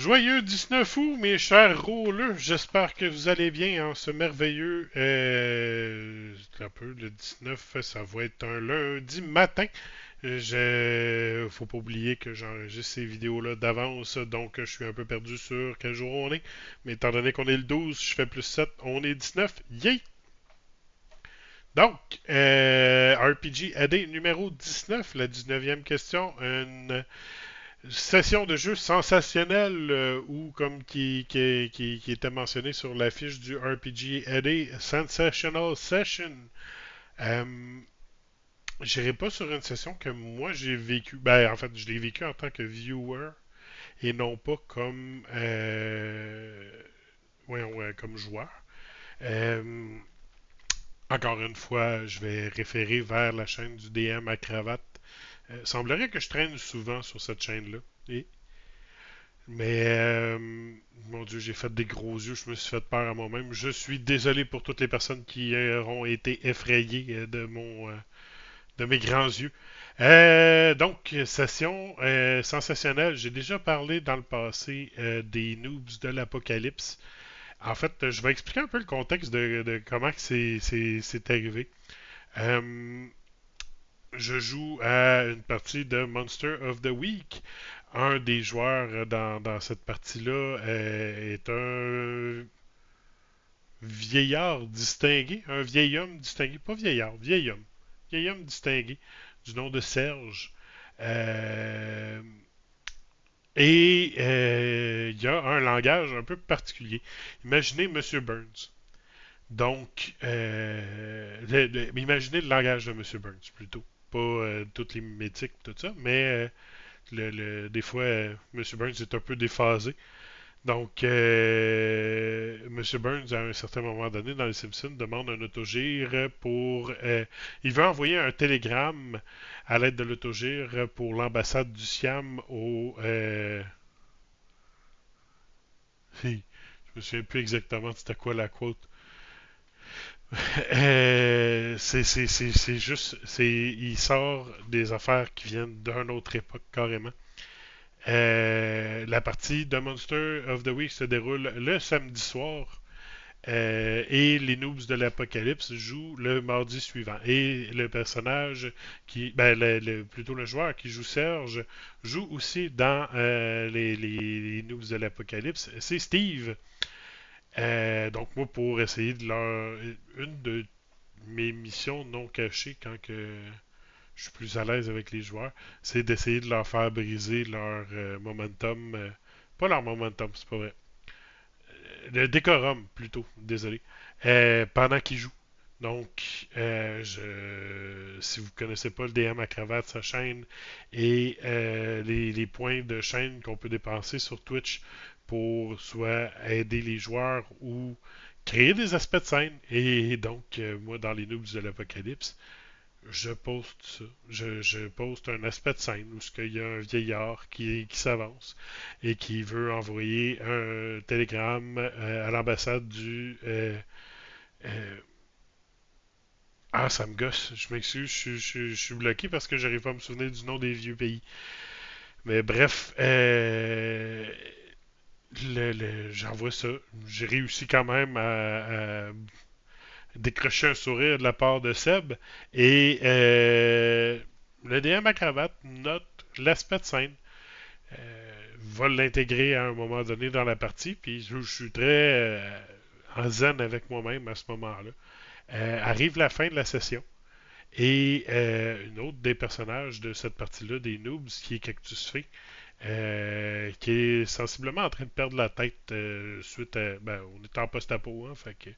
Joyeux 19 août, mes chers rôleux. J'espère que vous allez bien en ce merveilleux. Un peu, le 19, ça va être un lundi matin. Faut pas oublier que j'enregistre ces vidéos-là d'avance, donc je suis un peu perdu sur quel jour on est. Mais étant donné qu'on est le 12, je fais plus 7, on est 19. Yay! Donc, RPG AD numéro 19, la 19e question. Une session de jeu sensationnelle ou comme qui était mentionné sur l'affiche du RPG AD, Sensational Session. Euh, J'irai pas sur une session que moi j'ai vécue. Ben, en fait, je l'ai vécue en tant que viewer et non pas comme, ouais, comme joueur. Euh, Encore une fois, je vais référer vers la chaîne du DM à cravate. Semblerait que je traîne souvent sur cette chaîne-là. Et Mais, mon Dieu, j'ai fait des gros yeux, je me suis fait peur à moi-même. Je suis désolé pour toutes les personnes qui auront été effrayées de mes grands yeux. Donc, session sensationnelle. J'ai déjà parlé dans le passé des noobs de l'apocalypse. En fait, je vais expliquer un peu le contexte de comment que c'est arrivé. Euh, je joue à une partie de Monster of the Week. Un des joueurs dans cette partie-là est un vieillard distingué, un vieil homme distingué, pas vieillard, vieil homme distingué du nom de Serge. Euh, il y a un langage un peu particulier. Imaginez Monsieur Burns. Donc, imaginez le langage de Monsieur Burns plutôt. Pas toutes les métiques, tout ça, mais des fois, M. Burns est un peu déphasé. Donc, M. Burns, à un certain moment donné, dans Les Simpsons, demande un autogire pour... il veut envoyer un télégramme à l'aide de l'autogire pour l'ambassade du Siam au... je me souviens plus exactement c'était quoi la quote. C'est juste... il sort des affaires qui viennent d'une autre époque, carrément. La partie de Monster of the Week se déroule le samedi soir et les Noobs de l'Apocalypse jouent le mardi suivant. Et le personnage plutôt le joueur qui joue Serge, joue aussi dans les Noobs de l'Apocalypse. C'est Steve. Donc moi, pour essayer de leur... Une de mes missions non cachées quand que je suis plus à l'aise avec les joueurs, c'est d'essayer de leur faire briser leur momentum. Pas leur momentum, c'est pas vrai. Le décorum, plutôt, désolé. Pendant qu'ils jouent. Donc, si vous connaissez pas le DM à cravate, sa chaîne, et les points de chaîne qu'on peut dépenser sur Twitch pour soit aider les joueurs ou créer des aspects de scène. Et donc, moi, dans les noobs de l'apocalypse, je poste ça. Je poste un aspect de scène où il y a un vieillard qui s'avance et qui veut envoyer un télégramme à l'ambassade du... euh, ah, ça me gosse. Je m'excuse. Je suis bloqué parce que j'arrive pas à me souvenir du nom des vieux pays. Mais bref, j'envoie ça. J'ai réussi quand même à décrocher un sourire de la part de Seb. Et le DM à cravate note l'aspect de scène. Va l'intégrer à un moment donné dans la partie. Puis je suis très en zen avec moi-même à ce moment-là. Arrive la fin de la session. Et une autre des personnages de cette partie-là, des noobs, qui est Cactus Fée, qui est sensiblement en train de perdre la tête suite à. Ben, on est en post-apo, hein, fait que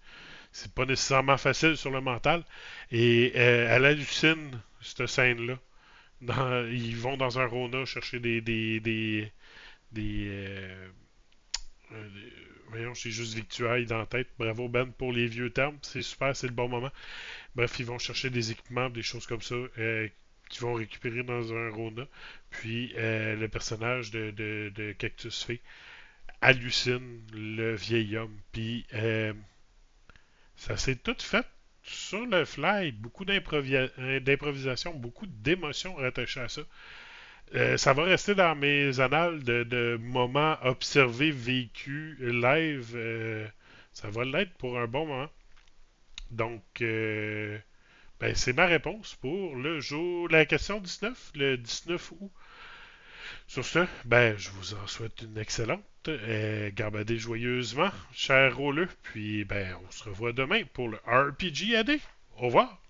c'est pas nécessairement facile sur le mental. Et elle hallucine cette scène-là. Ils vont dans un Rona chercher des, voyons, j'ai juste victuailles dans la tête. Bravo Ben pour les vieux termes, c'est super, c'est le bon moment. Bref, ils vont chercher des équipements, des choses comme ça, qu'ils vont récupérer dans un Rona. Puis le personnage de Cactus Fée hallucine le vieil homme. Puis ça s'est tout fait sur le fly, beaucoup d'improvisation, beaucoup d'émotions rattachées à ça. Ça va rester dans mes annales de moments observés, vécus, live. Ça va l'être pour un bon moment. Donc, ben, c'est ma réponse pour le jour, la question 19, le 19 août. Sur ce, ben, je vous en souhaite une excellente. Gambadez joyeusement, cher rôleux. Puis, ben, on se revoit demain pour le RPG AD. Au revoir.